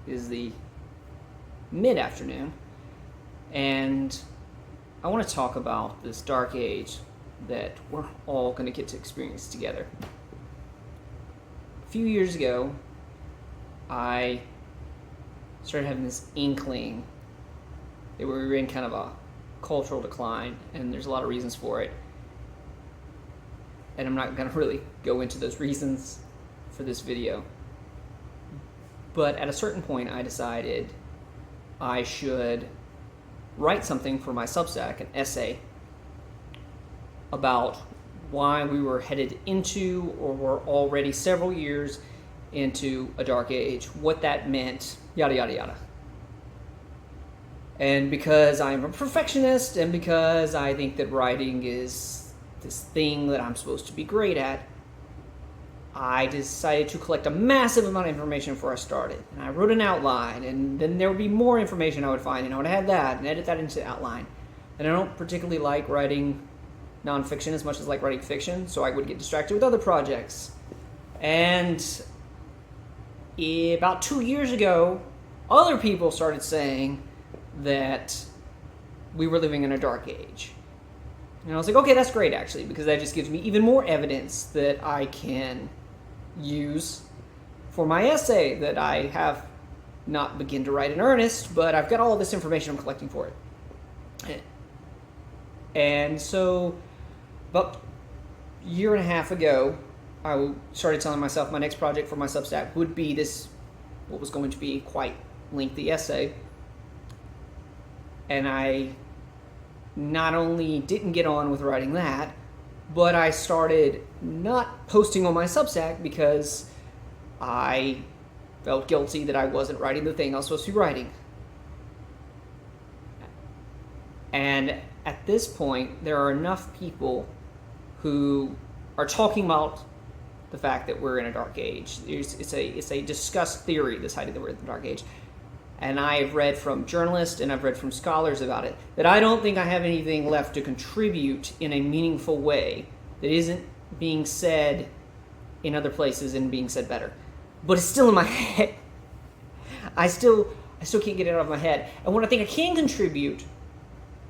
is the mid-afternoon, and I want to talk about this dark age that we're all going to get to experience together. A few years ago, I started having this inkling that we were in kind of a cultural decline, and there's a lot of reasons for it. And I'm not going to really go into those reasons for this video. But at a certain point, I decided I should write something for my Substack, an essay, about why we were headed into, or were already several years into, a dark age, what that meant, yada, yada, yada. And because I'm a perfectionist, and because I think that writing is this thing that I'm supposed to be great at, I decided to collect a massive amount of information before I started. And I wrote an outline, and then there would be more information I would find, and I would add that and edit that into the outline. And I don't particularly like writing nonfiction as much as I like writing fiction, so I would get distracted with other projects. And about 2 years ago, other people started saying that we were living in a dark age. And I was like, okay, that's great, actually, because that just gives me even more evidence that I can use for my essay that I have not begun to write in earnest, but I've got all this information I'm collecting for it. And so about a year and a half ago, I started telling myself my next project for my Substack would be this, what was going to be quite lengthy essay. And I not only didn't get on with writing that, but I started not posting on my Substack because I felt guilty that I wasn't writing the thing I was supposed to be writing. And at this point, there are enough people who are talking about the fact that we're in a dark age. It's a discussed theory, this idea that we're in the dark age. And I've read from journalists and I've read from scholars about it, that I don't think I have anything left to contribute in a meaningful way that isn't being said in other places and being said better. But it's still in my head. I still can't get it out of my head. And what I think I can contribute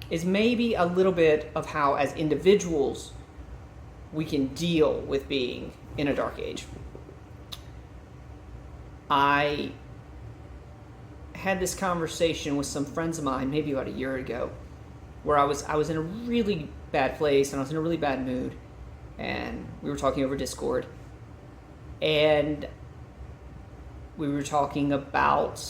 is maybe a little bit of how, as individuals, we can deal with being in a dark age. I had this conversation with some friends of mine maybe about a year ago, where I was in a really bad place and I was in a really bad mood, and we were talking over Discord, and we were talking about,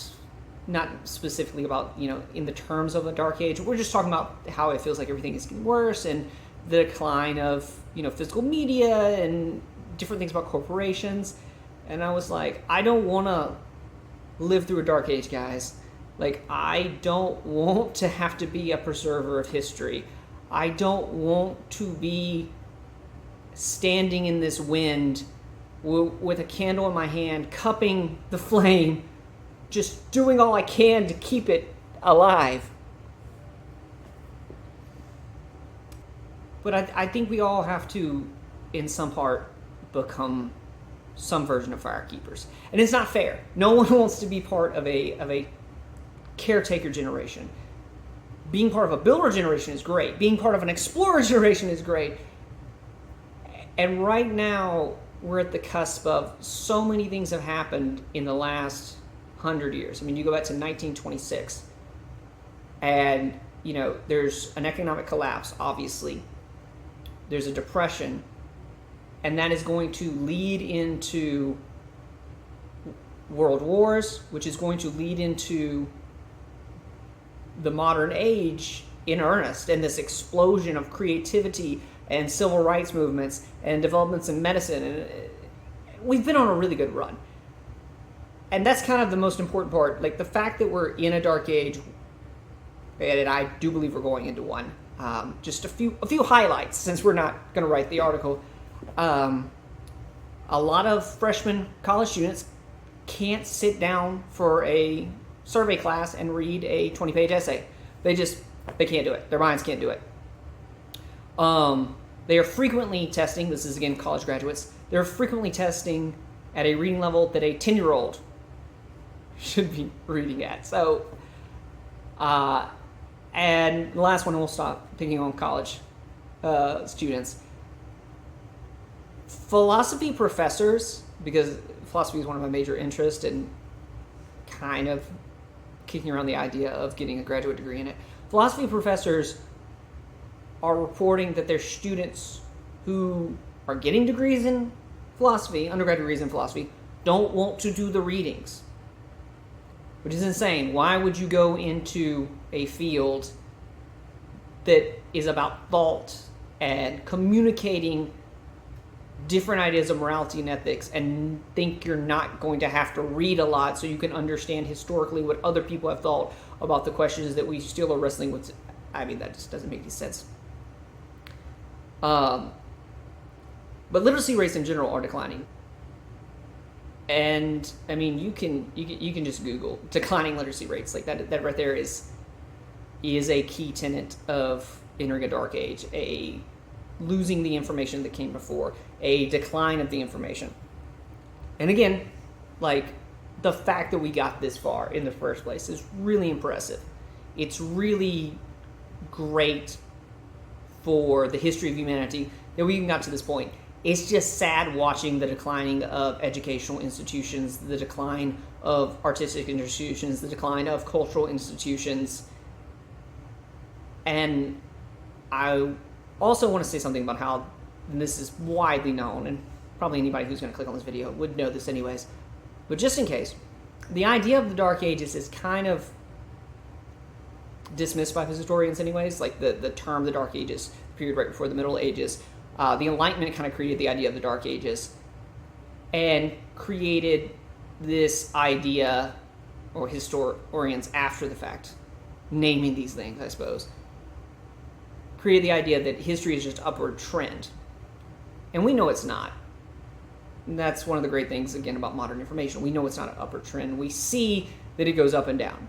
not specifically about, in the terms of a dark age, we're just talking about how it feels like everything is getting worse and the decline of, physical media and different things about corporations. And I was like, I don't want to live through a dark age, guys. Like, I don't want to have to be a preserver of history. I don't want to be standing in this wind with a candle in my hand, cupping the flame, just doing all I can to keep it alive. But I think we all have to, in some part, become some version of firekeepers. And it's not fair. No one wants to be part of a caretaker generation. Being part of a builder generation is great. Being part of an explorer generation is great. And right now, we're at the cusp of so many things have happened in the last 100 years. I mean, you go back to 1926, and, there's an economic collapse, obviously. There's a depression, and that is going to lead into world wars, which is going to lead into the modern age in earnest, and this explosion of creativity and civil rights movements and developments in medicine. And we've been on a really good run. And that's kind of the most important part. Like, the fact that we're in a dark age, and I do believe we're going into one. Just a few highlights, since we're not going to write the article. A lot of freshman college students can't sit down for a survey class and read a 20-page essay. They can't do it. Their minds can't do it. They are frequently testing, this is again college graduates, they're frequently testing at a reading level that a 10-year-old should be reading at. So, and the last one, and we'll stop picking on college students. Philosophy professors, because philosophy is one of my major interests and kind of kicking around the idea of getting a graduate degree in it. Philosophy professors are reporting that their students who are getting degrees in philosophy, undergraduate degrees in philosophy, don't want to do the readings, which is insane. Why would you go into a field that is about thought and communicating different ideas of morality and ethics and think you're not going to have to read a lot so you can understand historically what other people have thought about the questions that we still are wrestling with? I mean, that just doesn't make any sense. But literacy rates in general are declining. And I mean, you can just Google declining literacy rates. Like that right there is a key tenet of entering a dark age, a losing the information that came before, a decline of the information. And again, like, the fact that we got this far in the first place is really impressive. It's really great for the history of humanity that we even got to this point. It's just sad watching the declining of educational institutions, the decline of artistic institutions, the decline of cultural institutions. And I also want to say something about how, and this is widely known, and probably anybody who's going to click on this video would know this anyways, but just in case, the idea of the Dark Ages is kind of dismissed by historians anyways, like the term the Dark Ages, the period right before the Middle Ages. The Enlightenment kind of created the idea of the Dark Ages and created this idea, or historians after the fact, naming these things, I suppose, created the idea that history is just upward trend. And we know it's not. And that's one of the great things, again, about modern information. We know it's not an upward trend. We see that it goes up and down.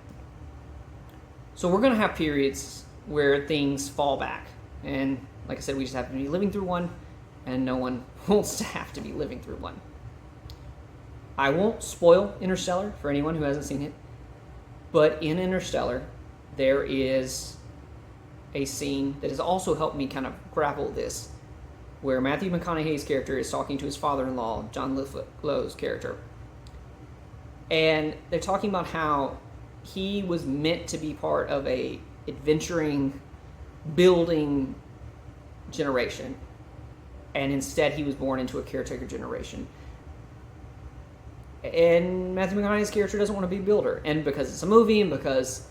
So we're going to have periods where things fall back. And like I said, we just have to be living through one, and no one wants to have to be living through one. I won't spoil Interstellar for anyone who hasn't seen it, but in Interstellar, there is a scene that has also helped me kind of grapple this, where Matthew McConaughey's character is talking to his father-in-law, John Lithgow's character. And they're talking about how he was meant to be part of a adventuring, building generation, and instead he was born into a caretaker generation. And Matthew McConaughey's character doesn't want to be a builder, and because it's a movie and because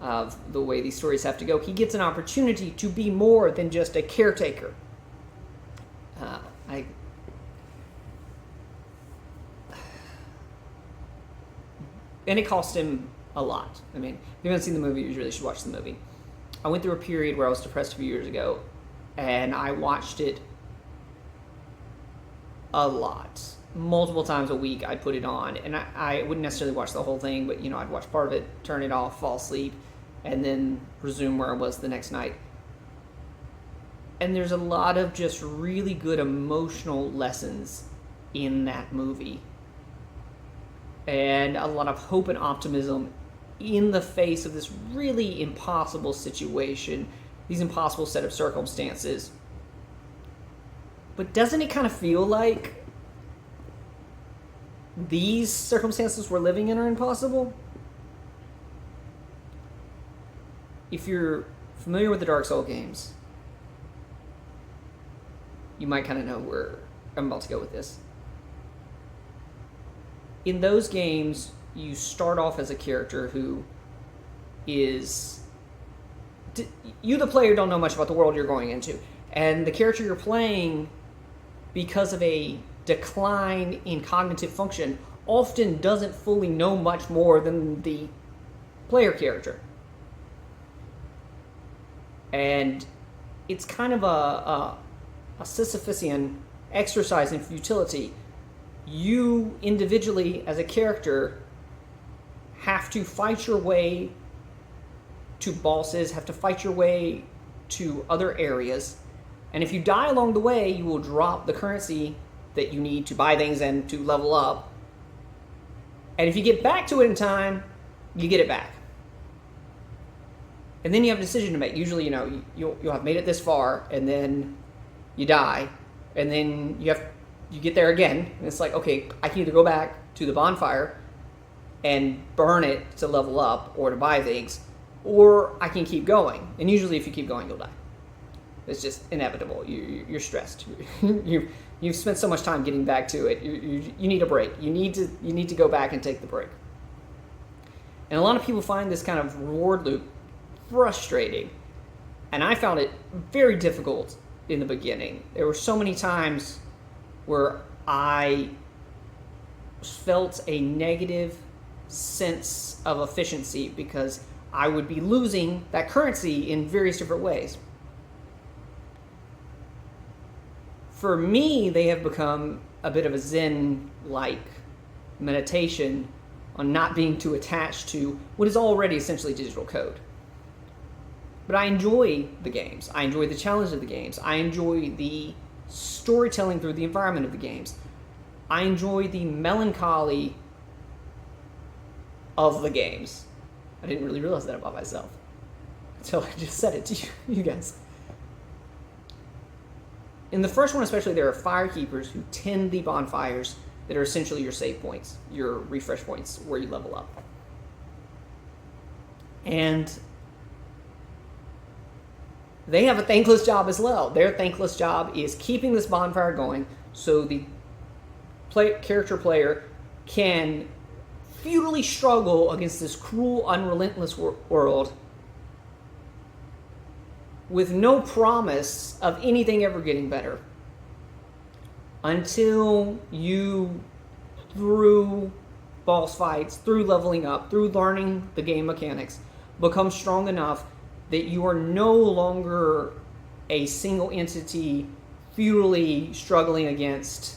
of the way these stories have to go, he gets an opportunity to be more than just a caretaker. And it cost him a lot. I mean, if you haven't seen the movie, you really should watch the movie. I went through a period where I was depressed a few years ago, and I watched it a lot. Multiple times a week I'd put it on, and I wouldn't necessarily watch the whole thing, but I'd watch part of it, turn it off, fall asleep, and then resume where I was the next night. And there's a lot of just really good emotional lessons in that movie, and a lot of hope and optimism in the face of this really impossible situation, these impossible set of circumstances. But doesn't it kind of feel like these circumstances we're living in are impossible? If you're familiar with the Dark Souls games, you might kind of know where I'm about to go with this. In those games, you start off as a character who is... You, the player, don't know much about the world you're going into. And the character you're playing, because of a decline in cognitive function, often doesn't fully know much more than the player character. And it's kind of a Sisyphean exercise in futility. You individually, as a character, have to fight your way to bosses, have to fight your way to other areas, and if you die along the way, you will drop the currency that you need to buy things and to level up. And if you get back to it in time, you get it back. And then you have a decision to make. Usually, you'll have made it this far, and then you die, and then you get there again, and it's like, okay, I can either go back to the bonfire and burn it to level up or to buy things, or I can keep going. And usually if you keep going, you'll die. It's just inevitable. You're stressed. You've spent so much time getting back to it. You need a break. You need to go back and take the break. And a lot of people find this kind of reward loop frustrating. And I found it very difficult in the beginning. There were so many times where I felt a negative sense of efficiency because I would be losing that currency in various different ways. For me, they have become a bit of a Zen-like meditation on not being too attached to what is already essentially digital code. But I enjoy the games. I enjoy the challenge of the games. I enjoy the storytelling through the environment of the games. I enjoy the melancholy of the games. I didn't really realize that about myself until I just said it to you guys. In the first one especially, there are firekeepers who tend the bonfires that are essentially your save points, your refresh points, where you level up. And they have a thankless job as well. Their thankless job is keeping this bonfire going so the character player can futilely struggle against this cruel, unrelentless world with no promise of anything ever getting better until you, through boss fights, through leveling up, through learning the game mechanics, become strong enough that you are no longer a single entity futilely struggling against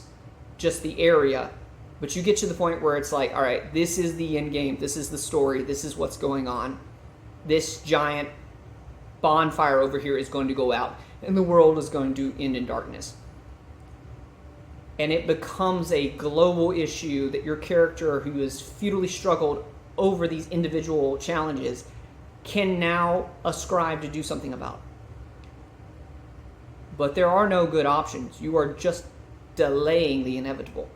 just the area, but you get to the point where it's like, all right, this is the end game, this is the story, this is what's going on. This giant bonfire over here is going to go out, and the world is going to end in darkness. And it becomes a global issue that your character, who has futilely struggled over these individual challenges, can now ascribe to do something about. But there are no good options. You are just delaying the inevitable.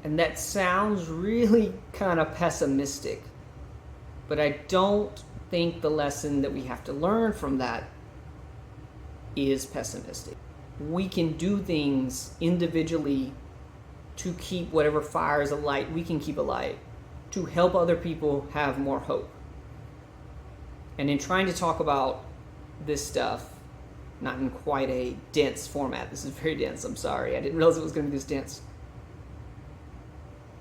And that sounds really kind of pessimistic, but I don't think the lesson that we have to learn from that is pessimistic. We can do things individually to keep whatever fires alight we can keep alight, to help other people have more hope. And in trying to talk about this stuff, not in quite a dense format, this is very dense, I'm sorry, I didn't realize it was going to be this dense,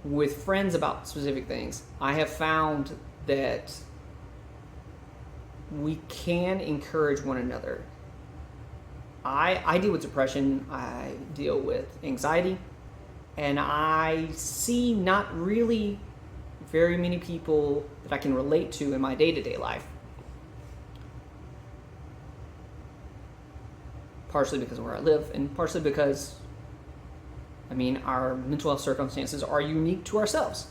with friends about specific things, I have found that we can encourage one another. I deal with depression, I deal with anxiety, and I see not really very many people that I can relate to in my day-to-day life. Partially because of where I live, and partially because our mental health circumstances are unique to ourselves.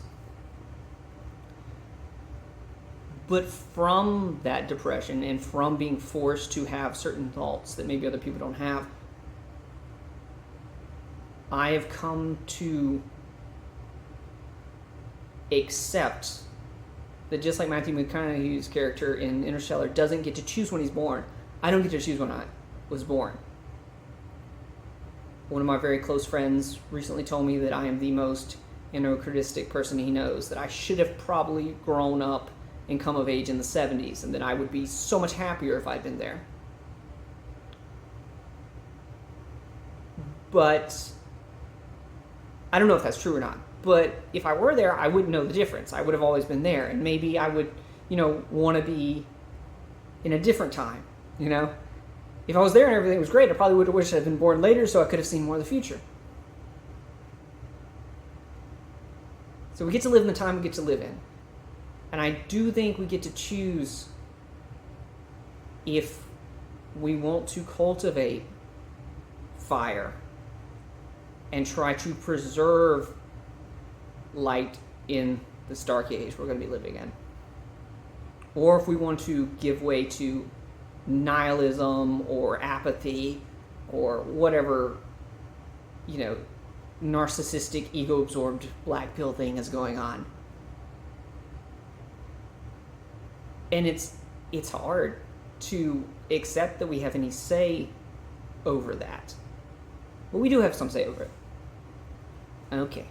But from that depression and from being forced to have certain thoughts that maybe other people don't have, I have come to accept that just like Matthew McConaughey's character in Interstellar doesn't get to choose when he's born, I don't get to choose when I was born. One of my very close friends recently told me that I am the most anachronistic person he knows, that I should have probably grown up and come of age in the 70s, and that I would be so much happier if I'd been there. But I don't know if that's true or not. But if I were there, I wouldn't know the difference. I would have always been there, and maybe I would, want to be in a different time, If I was there and everything was great, I probably would have wished I'd been born later so I could have seen more of the future. So we get to live in the time we get to live in. And I do think we get to choose if we want to cultivate fire and try to preserve light in this dark age we're going to be living in. Or if we want to give way to nihilism or apathy or whatever, narcissistic, ego-absorbed black pill thing is going on. And it's hard to accept that we have any say over that. But we do have some say over it. Okay.